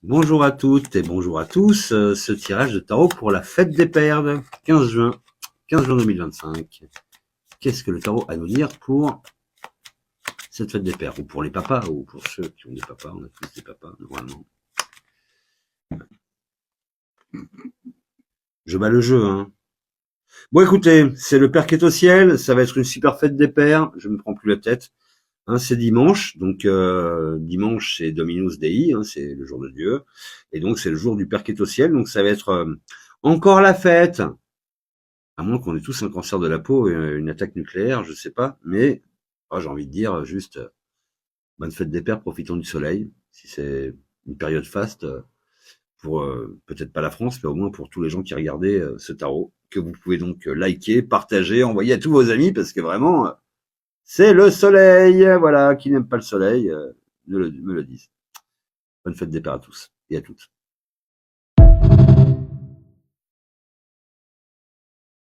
Bonjour à toutes et bonjour à tous. Ce tirage de tarot pour la fête des pères, 15 juin, 15 juin 2025. Qu'est-ce que le tarot a à nous dire pour cette fête des pères, ou pour les papas, ou pour ceux qui ont des papas? On a tous des papas, normalement. Je bats le jeu, hein. Bon, écoutez, c'est le père qui est au ciel. Ça va être une super fête des pères. Je me prends plus la tête. Hein, c'est dimanche, donc dimanche c'est Dominus Dei, hein, c'est le jour de Dieu, et donc c'est le jour du Père qui est au ciel, donc ça va être encore la fête, à moins qu'on ait tous un cancer de la peau et une attaque nucléaire, je sais pas, mais j'ai envie de dire juste bonne fête des pères, profitons du soleil, si c'est une période faste, pour peut-être pas la France, mais au moins pour tous les gens qui regardaient ce tarot, que vous pouvez donc liker, partager, envoyer à tous vos amis, parce que vraiment, c'est le soleil, voilà, qui n'aime pas le soleil, me le disent. Bonne fête des pères à tous et à toutes.